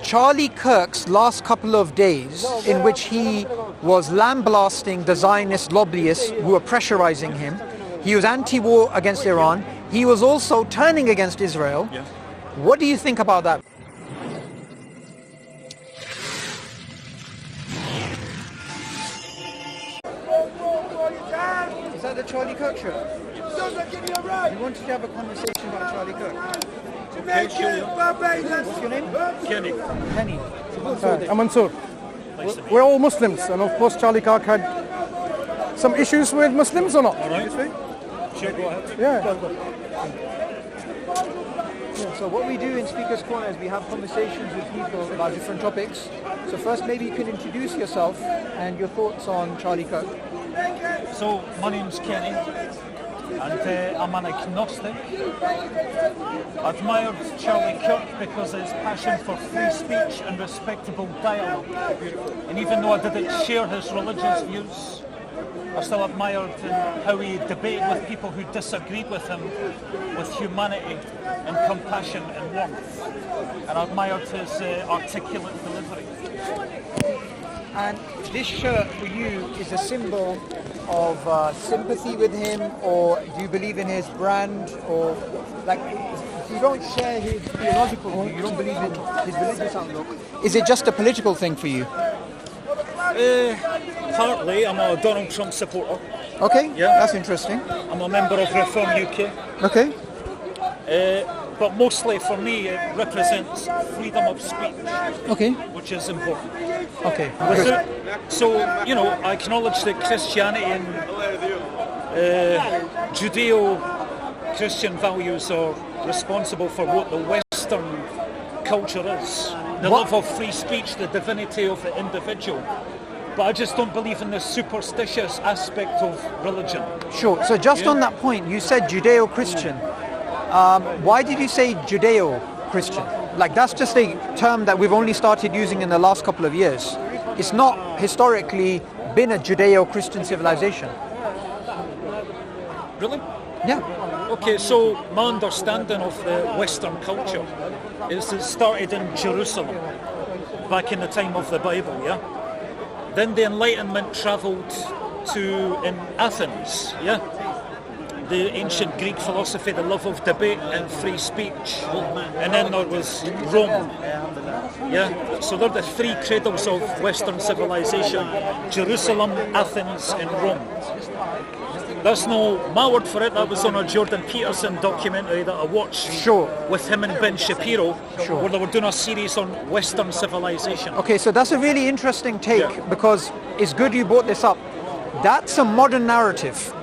Charlie Kirk's last couple of days, in which he was lambasting the Zionist lobbyists who were pressurizing him, he was anti-war against Iran, he was also turning against Israel. Yeah. What do you think about that? Is that the Charlie Kirk show? You wanted to have a conversation about Charlie Kirk? Okay, sure. What's your name? Kenny. Penny. I'm Mansoor. We're all Muslims, and of course Charlie Kirk had some issues with Muslims or not? All right. Sure, go ahead. Yeah. So what we do in Speaker's Corner is we have conversations with people about different topics. So first maybe you can introduce yourself and your thoughts on Charlie Kirk. So, my name's Kenny, and I'm an agnostic. I admired Charlie Kirk because of his passion for free speech and respectable dialogue. And even though I didn't share his religious views, I still admired how he debated with people who disagreed with him with humanity and compassion and warmth. And I admired his articulate delivery. And this shirt for you is a symbol of sympathy with him, or do you believe in his brand, or like if you don't share his theological view, you don't believe in his religious outlook, is it just a political thing for you? Partly, I'm a Donald Trump supporter. Okay, Yeah. that's interesting. I'm a member of Reform UK. Okay, But mostly for me, it represents freedom of speech, okay, which is important. okay. So, you know, I acknowledge that Christianity and Judeo-Christian values are responsible for what the Western culture is. The love of free speech, the divinity of the individual. But I just don't believe in the superstitious aspect of religion. Sure. So just on that point, you said Judeo-Christian. Why did you say Judeo-Christian? Like that's just a term that we've only started using in the last couple of years. It's not historically been a Judeo-Christian civilization. Really? Yeah. Okay, so my understanding of the Western culture is it started in Jerusalem, back in the time of the Bible, yeah? Then the Enlightenment travelled to in Athens, yeah? The ancient Greek philosophy, the love of debate and free speech. And then there was Rome. Yeah, so they're the three cradles of Western civilization: Jerusalem, Athens, and Rome. That's no my word for it. That was on a Jordan Peterson documentary that I watched. Sure. With him and Ben Shapiro, Sure. where they were doing a series on Western civilization. Okay, so that's a really interesting take Yeah. because it's good you brought this up. That's a modern narrative.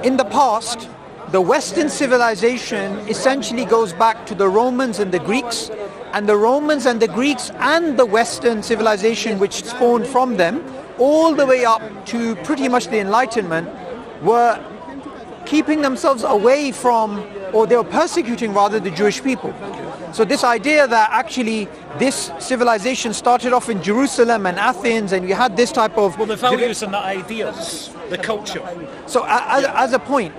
In the past, the Western civilization essentially goes back to the Romans and the Greeks, and the Romans and the Greeks and the Western civilization which spawned from them, all the way up to pretty much the Enlightenment, were keeping themselves away from, or they were persecuting rather, the Jewish people. So this idea that actually this civilization started off in Jerusalem and Athens, and you had this type of... Well, the values and the ideas, the culture. So as a point,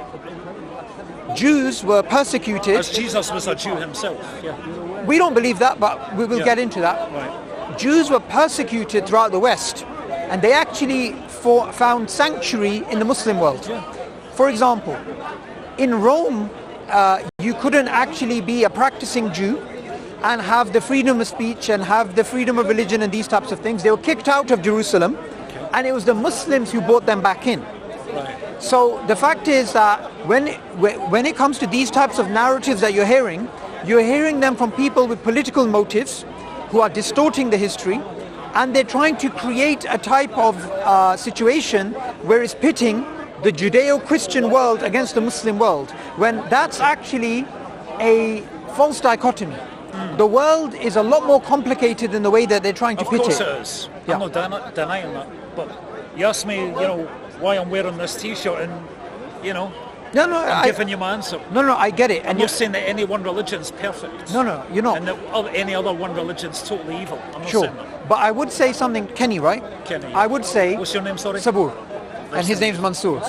Jews were persecuted. As Jesus was a Jew himself. Yeah. We don't believe that, but we will get into that. Right. Jews were persecuted throughout the West, and they actually found sanctuary in the Muslim world. Yeah. For example, in Rome, you couldn't actually be a practicing Jew and have the freedom of speech and have the freedom of religion and these types of things. They were kicked out of Jerusalem, and it was the Muslims who brought them back in. Right. So the fact is that when it comes to these types of narratives that you're hearing them from people with political motives who are distorting the history, and they're trying to create a type of situation where it's pitting the Judeo-Christian world against the Muslim world, when that's actually a false dichotomy. The world is a lot more complicated in the way that they're trying to pitch it. Of course it is. Yeah. I'm not denying that. But you asked me, you know, why I'm wearing this T-shirt, and, you know, I'm giving you my answer. No, I get it. I'm not saying that any one religion's perfect. No, you're not. And that any other one religion's totally evil. I'm not Sure. saying that. But I would say something, Kenny, right? Kenny. I would say... What's your name, sorry? Sabur. And his name's Mansour.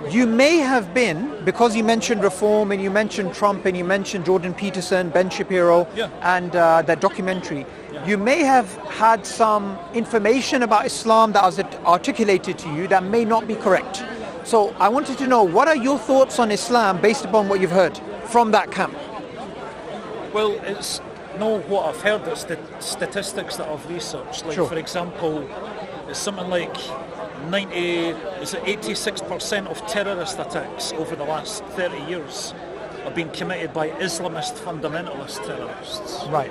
You may have been, because you mentioned Reform and you mentioned Trump and you mentioned Jordan Peterson, Ben Shapiro, and that documentary, you may have had some information about Islam that was articulated to you that may not be correct. So I wanted to know, what are your thoughts on Islam based upon what you've heard from that camp? Well, it's not what I've heard, it's the statistics that I've researched. Like, for example, it's something like 86% of terrorist attacks over the last 30 years have been committed by Islamist fundamentalist terrorists. Right.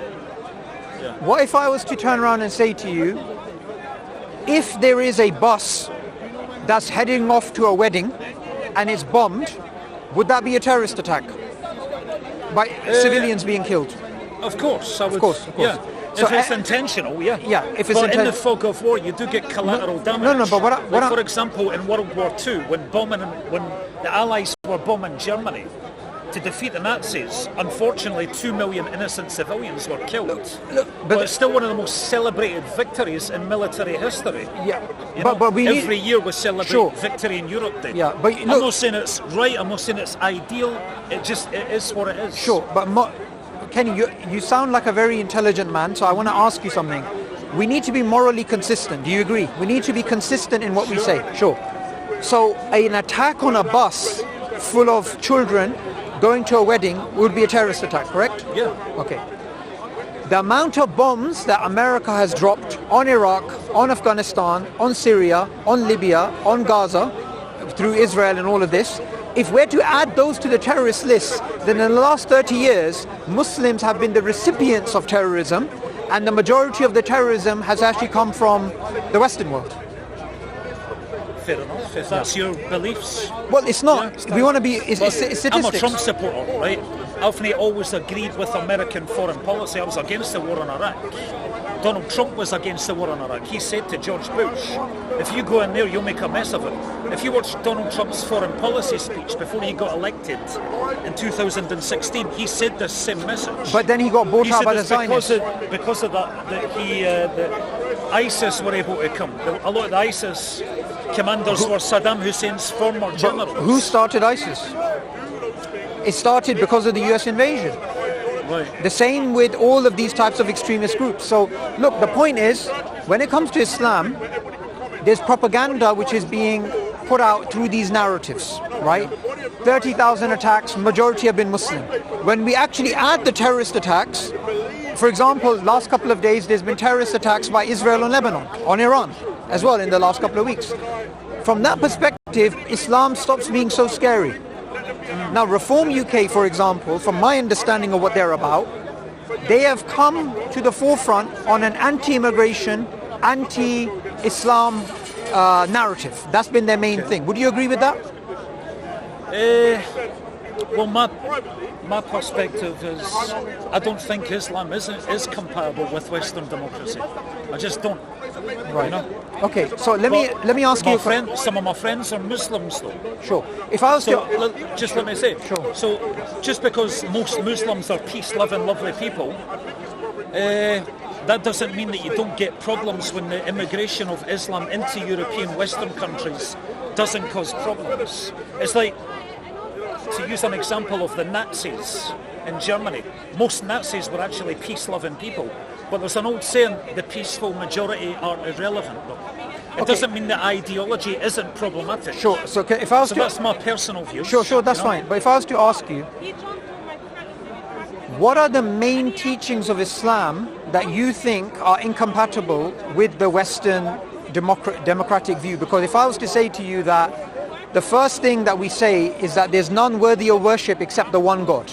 Yeah. What if I was to turn around and say to you, if there is a bus that's heading off to a wedding and it's bombed, would that be a terrorist attack? By civilians being killed? Of course. Of course. Yeah. So if it's intentional, Yeah, if it's in the fog of war, you do get collateral damage. No, but for example, in World War II, when the Allies were bombing Germany to defeat the Nazis, unfortunately 2 million innocent civilians were killed. But it's still one of the most celebrated victories in military history. Yeah, but every year we celebrate victory in Europe Day. Yeah, but I'm not saying it's right, I'm not saying it's ideal, it is what it is. Sure, but Kenny, you sound like a very intelligent man, so I want to ask you something. We need to be morally consistent. Do you agree? We need to be consistent in what we say. Sure. So an attack on a bus full of children going to a wedding would be a terrorist attack, correct? Yeah. Okay. The amount of bombs that America has dropped on Iraq, on Afghanistan, on Syria, on Libya, on Gaza, through Israel and all of this, if we're to add those to the terrorist list, then in the last 30 years, Muslims have been the recipients of terrorism, and the majority of the terrorism has actually come from the Western world. Fair enough, if that's your beliefs. Well, it's not. We want to be... It's statistics. I'm a Trump supporter, right? I've always agreed with American foreign policy. I was against the war in Iraq. Donald Trump was against the war in Iraq. He said to George Bush, if you go in there, you'll make a mess of it. If you watch Donald Trump's foreign policy speech before he got elected in 2016, he said the same message. But then he got bought out by the Zionists. Because of that, the ISIS were able to come. A lot of the ISIS commanders were Saddam Hussein's former generals. But who started ISIS? It started because of the US invasion. Right. The same with all of these types of extremist groups. So, look, the point is, when it comes to Islam, there's propaganda which is being put out through these narratives, right? 30,000 attacks, majority have been Muslim. When we actually add the terrorist attacks, for example, last couple of days, there's been terrorist attacks by Israel on Lebanon, on Iran, as well in the last couple of weeks. From that perspective, Islam stops being so scary. Now, Reform UK, for example, from my understanding of what they're about, they have come to the forefront on an anti-immigration, anti-Islam narrative. That's been their main thing. Would you agree with that? Well, my perspective is, I don't think Islam is compatible with Western democracy. I just don't. Right. You know? Okay. So let me ask you. Some of my friends are Muslims, though. Sure. If I was just let me say. Sure. So just because most Muslims are peace-loving, lovely people, that doesn't mean that you don't get problems when the immigration of Islam into European Western countries doesn't cause problems. It's like, to use an example of the Nazis in Germany, most Nazis were actually peace-loving people. But there's an old saying, the peaceful majority are irrelevant, though. It doesn't mean that ideology isn't problematic. Sure. So if I was that's my personal view. Sure, that's fine. But if I was to ask you, what are the main teachings of Islam that you think are incompatible with the Western democratic view? Because if I was to say to you that the first thing that we say is that there's none worthy of worship except the one God,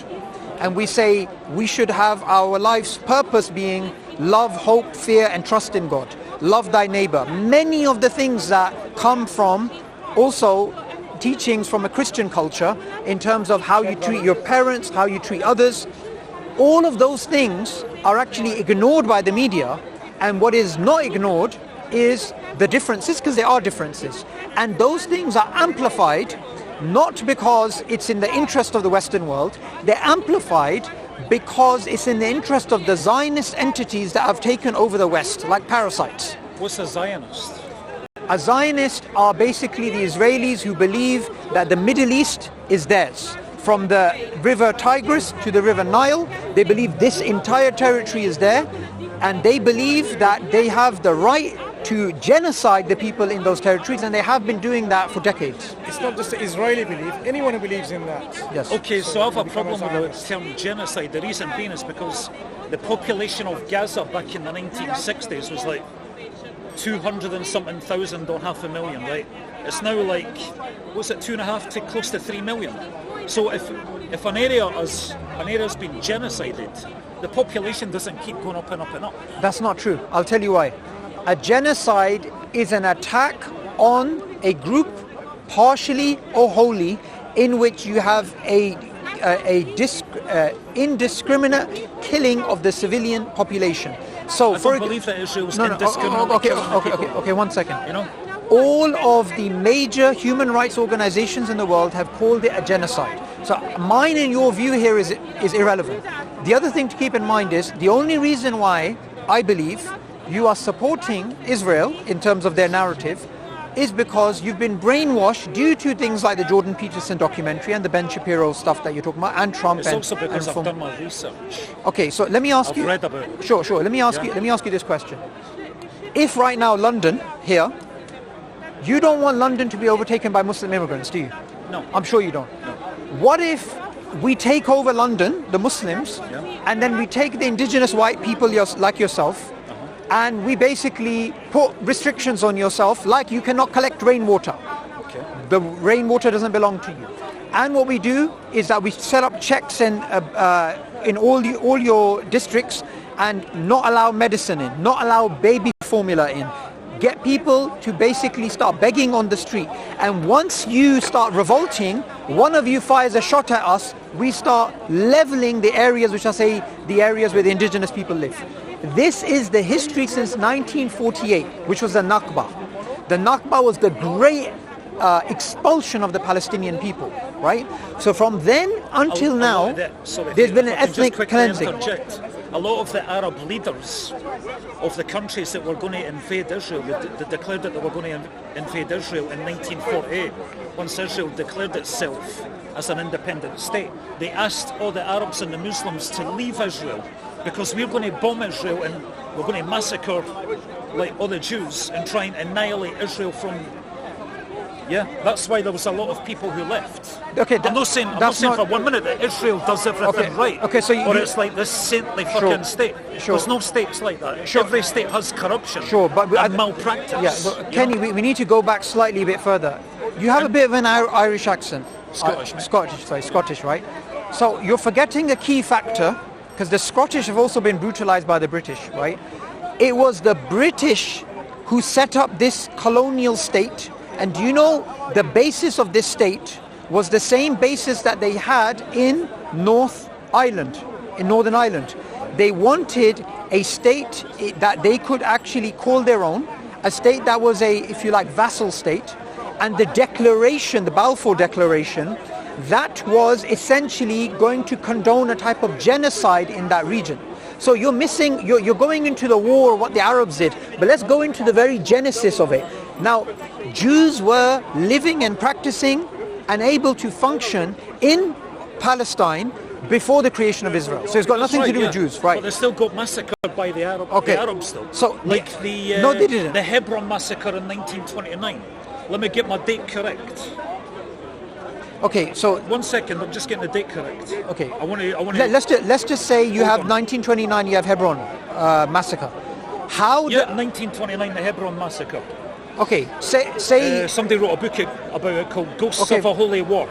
and we say we should have our life's purpose being love, hope, fear, and trust in God. Love thy neighbor. Many of the things that come from also teachings from a Christian culture in terms of how you treat your parents, how you treat others, all of those things are actually ignored by the media, and what is not ignored is the differences, because there are differences. And those things are amplified not because it's in the interest of the Western world, they're amplified because it's in the interest of the Zionist entities that have taken over the West, like parasites. What's a Zionist? A Zionist are basically the Israelis who believe that the Middle East is theirs. From the river Tigris to the river Nile, they believe this entire territory is there, and they believe that they have the right to genocide the people in those territories, and they have been doing that for decades. It's not just the Israeli belief, anyone who believes in that. Yes. Okay, so I have a problem with the term genocide. The reason being is because the population of Gaza back in the 1960s was like 200 and something thousand or 500,000, right? It's now like, what's it, 2.5 to close to 3 million. So if an area's been genocided, the population doesn't keep going up and up and up. That's not true. I'll tell you why. A genocide is an attack on a group, partially or wholly, in which you have a indiscriminate killing of the civilian population. So, I don't believe that Israel's indiscriminate. Okay, 1 second. You know? All of the major human rights organizations in the world have called it a genocide. So mine and your view here is irrelevant. The other thing to keep in mind is the only reason why I believe you are supporting Israel in terms of their narrative is because you've been brainwashed due to things like the Jordan Peterson documentary and the Ben Shapiro stuff that you're talking about, and Trump. It's also because I've done my research. Okay, so let me ask you. I've read about it. Sure. Let me ask you this question. If right now London here, you don't want London to be overtaken by Muslim immigrants, do you? No. I'm sure you don't. No. What if we take over London, the Muslims, and then we take the indigenous white people like yourself, and we basically put restrictions on yourself, like you cannot collect rainwater. Okay. The rainwater doesn't belong to you. And what we do is that we set up checks in all your districts and not allow medicine in, not allow baby formula in. Get people to basically start begging on the street. And once you start revolting, one of you fires a shot at us, we start leveling the areas which are, say, the areas where the indigenous people live. This is the history since 1948, which was the Nakba. The Nakba was the great expulsion of the Palestinian people, right? So from then until now, there's been an ethnic cleansing. A lot of the Arab leaders of the countries that were going to invade Israel, they declared that they were going to invade Israel in 1948, once Israel declared itself as an independent state. They asked all the Arabs and the Muslims to leave Israel because we're going to bomb Israel and we're going to massacre like all the Jews and try and annihilate Israel from... Yeah, that's why there was a lot of people who left. Okay, I'm not saying for 1 minute that Israel does everything right. Okay, so or it's like this saintly fucking state. Sure. There's no states like that. Sure. Every state has corruption. Sure, but and malpractice. Yeah, but Kenny, we need to go back slightly a bit further. You have a bit of an Irish accent. Scottish, right? So you're forgetting a key factor, because the Scottish have also been brutalized by the British, right? It was the British who set up this colonial state. And do you know the basis of this state was the same basis that they had in Northern Ireland. They wanted a state that they could actually call their own, a state that was a, if you like, vassal state. And the declaration, the Balfour Declaration, that was essentially going to condone a type of genocide in that region. So you're going into the war, what the Arabs did, but let's go into the very genesis of it. Now, Jews were living and practicing and able to function in Palestine before the creation of Israel. So it's got nothing to do with Jews, right? But they still got massacred by the Arabs. Okay. The Arabs still. So like no, they didn't. The Hebron massacre in 1929. Let me get my date correct. Okay, so 1 second, I'm just getting the date correct. Okay, I want to. Let's just say you have 1929. You have Hebron massacre. How? 1929, the Hebron massacre. Okay, say somebody wrote a book about it called Ghosts of a Holy War.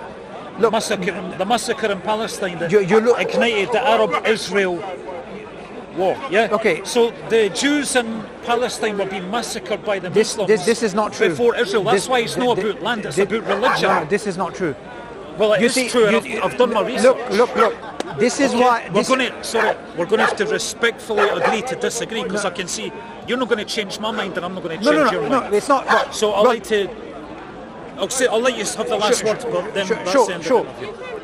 Look, the massacre in Palestine that ignited the Arab-Israel war. Yeah. Okay. So the Jews in Palestine were being massacred by the Muslims. This is not true. Before Israel. That's why it's not about land. It's about religion. No, this is not true. Well, it is true. I've done my research. Look. This is why we're going to have to respectfully agree to disagree, because I can see you're not going to change my mind, and I'm not going to change your mind. No, it's not. Right. So I'll let you have the last word. But then sure.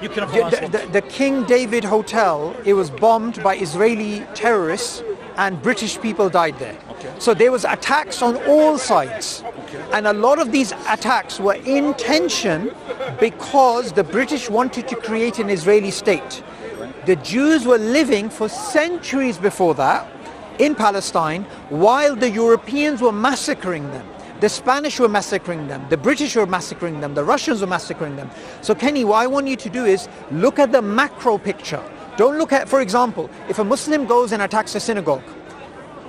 You can have the last word. The King David Hotel, it was bombed by Israeli terrorists, and British people died there. Okay. So there was attacks on all sides. Okay. And a lot of these attacks were in tension because the British wanted to create an Israeli state. The Jews were living for centuries before that in Palestine while the Europeans were massacring them. The Spanish were massacring them, the British were massacring them, the Russians were massacring them. So Kenny, what I want you to do is look at the macro picture. Don't look at, for example, if a Muslim goes and attacks a synagogue,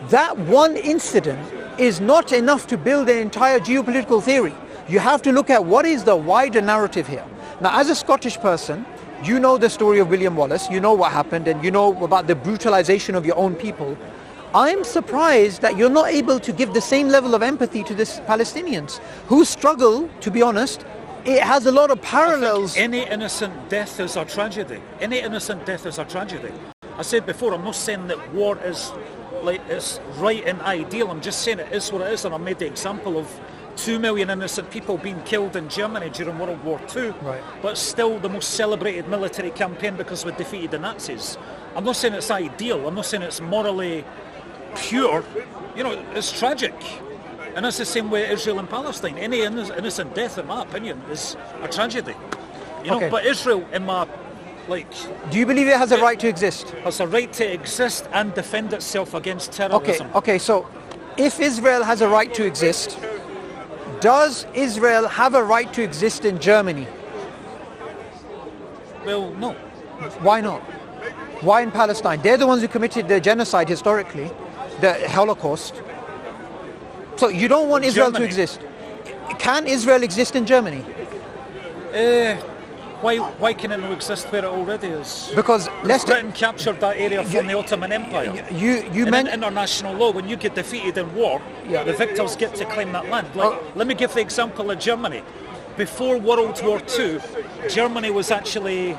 that one incident is not enough to build an entire geopolitical theory. You have to look at what is the wider narrative here. Now, as a Scottish person, you know the story of William Wallace, you know what happened, and you know about the brutalization of your own people. I'm surprised that you're not able to give the same level of empathy to the Palestinians who struggle, to be honest. It has a lot of parallels. Any innocent death is a tragedy. Any innocent death is a tragedy. I said before, I'm not saying that war is like it's right and ideal. I'm just saying it is what it is, and I made the example of 2 million innocent people being killed in Germany during World War II. Right. But still the most celebrated military campaign because we defeated the Nazis. I'm not saying it's ideal. I'm not saying it's morally pure. You know, it's tragic. And that's the same way Israel and Palestine. Any innocent death, in my opinion, is a tragedy. You know, but Israel, in my, do you believe it has a right to exist? Has a right to exist and defend itself against terrorism. Okay, so if Israel has a right to exist, does Israel have a right to exist in Germany? Well, no. Why not? Why in Palestine? They're the ones who committed the genocide historically, the Holocaust. So you don't want Israel to exist. Can Israel exist in Germany? Why can it not exist where it already is? Because Britain captured that area from the Ottoman Empire. You meant in international law, when you get defeated in war, the victors get to claim that land. Let me give the example of Germany. Before World War II, Germany was actually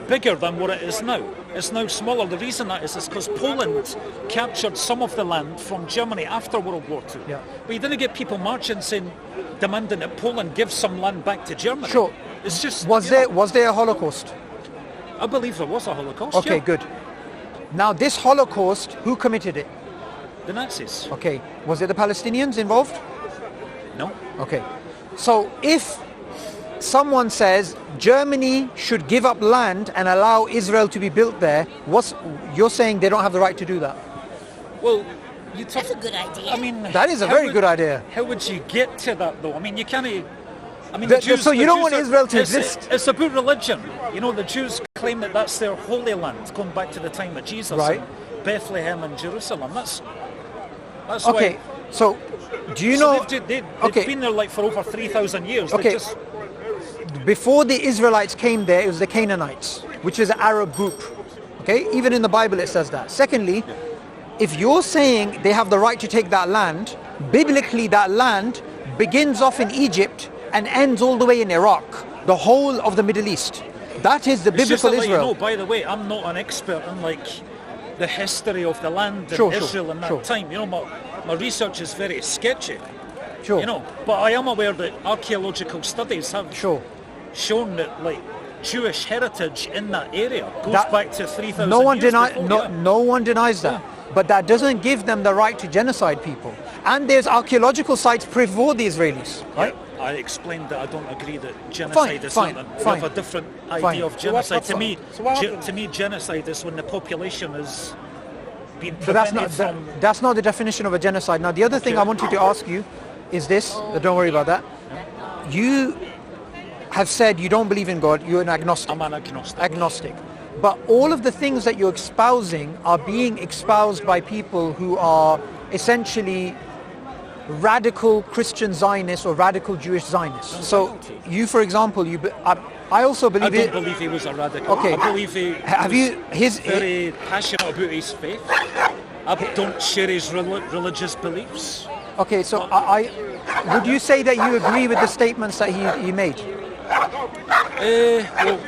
bigger than what it is now. It's now smaller. The reason that is because Poland captured some of the land from Germany after World War II. Yeah. But you didn't get people marching saying, demanding that Poland give some land back to Germany. Sure. It's just was there a Holocaust? I believe there was a Holocaust. Okay, good. Now this Holocaust, who committed it? The Nazis. Okay. Was it the Palestinians involved? No. Okay. So if someone says Germany should give up land and allow Israel to be built there, you're saying they don't have the right to do that? Well, that's a good idea. I mean, that is a very good idea. How would you get to that though? I mean, you can't. I mean, so you don't want Israel to exist? It's about religion. You know, the Jews claim that that's their holy land, going back to the time of Jesus, right? Bethlehem and Jerusalem. That's okay. Why. So, do you know? They've been there for over 3,000 years. Okay. Before the Israelites came there, it was the Canaanites, which is an Arab group. Okay, even in the Bible it says that. Secondly, if you're saying they have the right to take that land, biblically that land begins off in Egypt and ends all the way in Iraq, the whole of the Middle East. That is the biblical Israel. You know, by the way, I'm not an expert in the history of the land and Israel in that time. You know, my research is very sketchy. Sure. You know, but I am aware that archaeological studies have shown that Jewish heritage in that area goes back to 3,000 years. No one denies that. But that doesn't give them the right to genocide people. And there's archaeological sites before the Israelis, right? Yeah, I explained that I don't agree that genocide is something. We have a different idea of genocide. To me, genocide is when the population is being prevented from... That's not the definition of a genocide. Now, the other thing I wanted to ask you is this. Don't worry about that. You have said you don't believe in God. You're an agnostic. I'm an agnostic. Agnostic. But all of the things that you're espousing are being espoused by people who are essentially radical Christian Zionists or radical Jewish Zionists. So you, for example, I also believe I don't believe he was a radical. Okay. I believe he's very passionate about his faith. I don't share his religious beliefs. Okay, so would you say that you agree with the statements that he made? Well,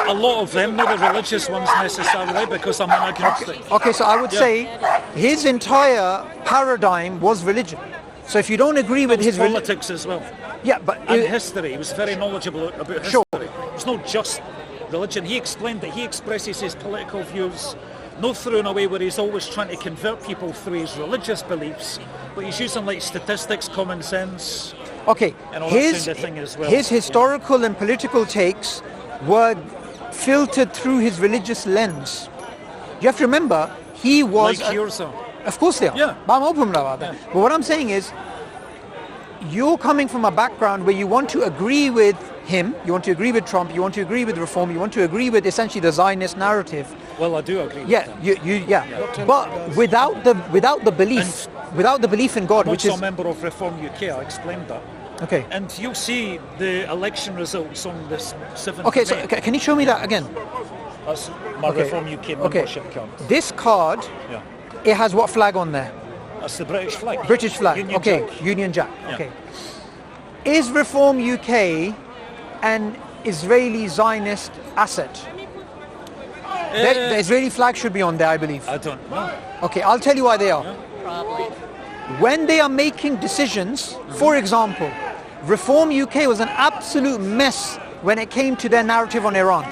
a lot of them, not the religious ones necessarily, because I'm an agnostic. Okay, so I would say his entire paradigm was religion. So if you don't agree with his politics as well. Yeah, but and history. He was very knowledgeable about history. It's not just religion. He explained that he expresses his political views not through in a way where he's always trying to convert people through his religious beliefs, but he's using like statistics, common sense, Okay, and all that kind of thing as well. his historical and political takes were filtered through his religious lens. You have to remember, he was... Like yours are. Of course they are. Yeah. I'm open about that. Yeah. But what I'm saying is, you're coming from a background where you want to agree with him, you want to agree with Trump, you want to agree with reform, you want to agree with essentially the Zionist narrative. Well, I do agree with Yeah, that. But without the belief in God, I'm which also is a member of Reform UK, I explained that. okay. And you'll see the election results on this 7th Okay, of so May. can you show me that again? That's my Okay. Reform UK Okay. membership card. This card, Yeah. it has what flag on there? That's the British flag. British flag. Union okay, Jack. Union Jack. Yeah. Okay. Is Reform UK an Israeli Zionist asset? The Israeli flag should be on there, I believe. I don't know. Okay, I'll tell you why they are. Probably. When they are making decisions, for example, Reform UK was an absolute mess when it came to their narrative on Iran.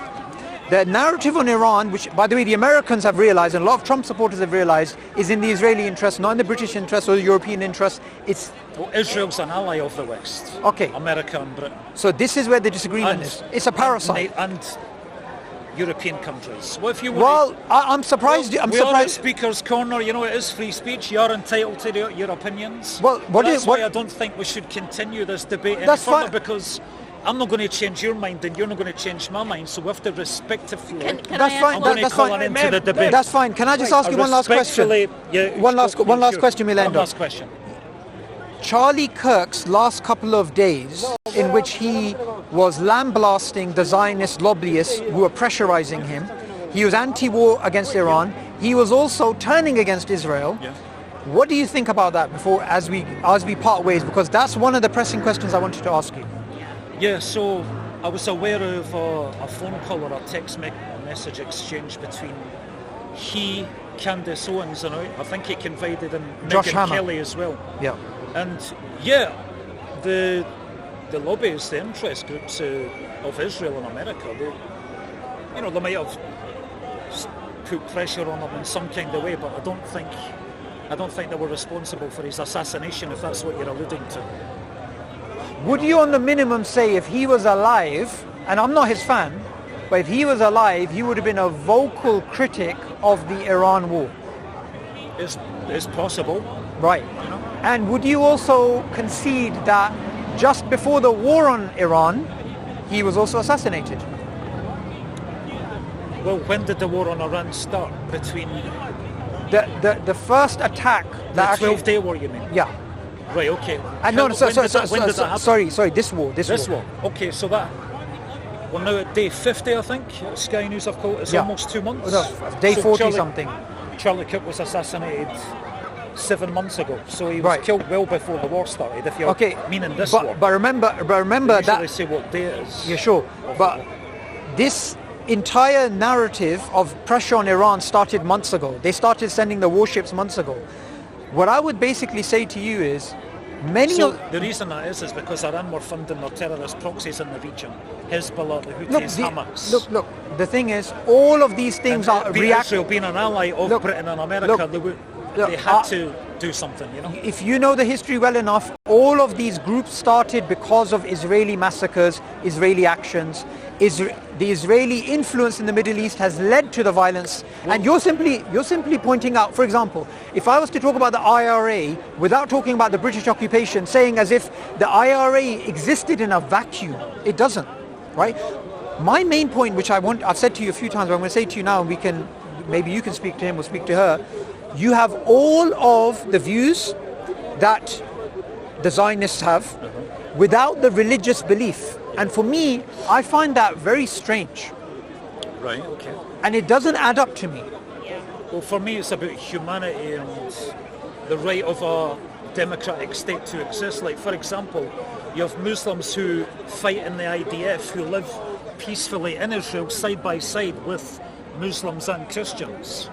The narrative on Iran, which, by the way, the Americans have realized, and a lot of Trump supporters have realized, is in the Israeli interest, not in the British interest or the European interest. It's Well, Israel's an ally of the West. Okay. America and Britain. so this is where the disagreement is. It's a parasite. And European countries. Well, if you Well, want I'm surprised. I'm we are at surprised. Speaker's Corner, you know, it is free speech. You are entitled to your opinions. Well, what That's is- why what- I don't think we should continue this debate any That's further fine. because I'm not going to change your mind and you're not going to change my mind. So we have to respect the flow. Can That's I fine. I'm ask going to That's call fine. an end to the debate. That's fine. Can I just ask you one last question? One last question, Milendo. One last question. Charlie Kirk's last couple of days, in which he was lambasting the Zionist lobbyists who were pressurizing him, he was anti-war against Iran. He was also turning against Israel. Yeah. What do you think about that before, as we part ways? Because that's one of the pressing questions I wanted to ask you. Yeah, so I was aware of a phone call or a text message exchange between he, Candace Owens, and I think he confided in Josh Megyn Hammer. Kelly as well. Yeah. And yeah, the lobbyists, the interest groups of Israel and America, they might have put pressure on him in some kind of way, but I don't think they were responsible for his assassination, if that's what you're alluding to. Would you, on the minimum, say if he was alive, and I'm not his fan, but if he was alive, he would have been a vocal critic of the Iran war? It's possible. Right. And would you also concede that just before the war on Iran, he was also assassinated? Well, when did the war on Iran start? Between The first attack the that actually... 12-day war, you mean? Yeah. Right, okay. And no, When did that happen? sorry, this war. This war. Okay, so that... We're now at day 50, I think. Sky News have called it. It's Yeah. almost 2 months. No, day So 40 something. Charlie Kirk was assassinated 7 months ago. So he was Right. killed well before the war started, if you're Okay. meaning this war. But remember They usually that... say what day it is. Yeah, sure. But this entire narrative of pressure on Iran started months ago. They started sending the warships months ago. What I would basically say to you is, So the reason that is because Iran were funding their terrorist proxies in the region. Hezbollah, the Houthis, Hamas. Look, the thing is, all of these things are Israel being an ally of Look, Britain and America, look, they had to do something, you know. If you know the history well enough, all of these groups started because of Israeli massacres, Israeli actions. The Israeli influence in the Middle East has led to the violence, and you're simply pointing out. For example, if I was to talk about the IRA without talking about the British occupation, saying as if the IRA existed in a vacuum, it doesn't, right? My main point, which I've said to you a few times, but I'm going to say to you now, and maybe you can speak to him or speak to her. You have all of the views that the Zionists have without the religious belief. And for me, I find that very strange. Right, okay. And it doesn't add up to me. Well, for me, it's about humanity and the right of a democratic state to exist. Like, for example, you have Muslims who fight in the IDF, who live peacefully in Israel side by side with Muslims and Christians.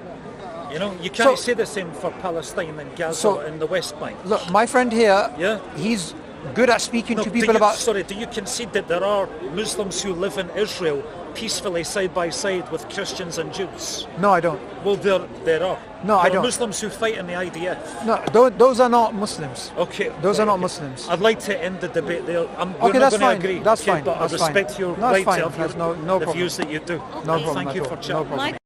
You know, you can't say the same for Palestine and Gaza and the West Bank. Look, my friend here, Yeah. he's good at speaking to people do you concede that there are Muslims who live in Israel peacefully side by side with Christians and Jews? No, I don't. Well, there are. No, I there are don't. Muslims who fight in the IDF. No, those are not Muslims. Okay. Those are not Muslims. I'd like to end the debate there. Okay, that's fine. Agree. That's fine. But That's I respect fine. your No, right fine. to have There's your, no the problem. views that you do. No problem Thank at you all. for No chatting. problem.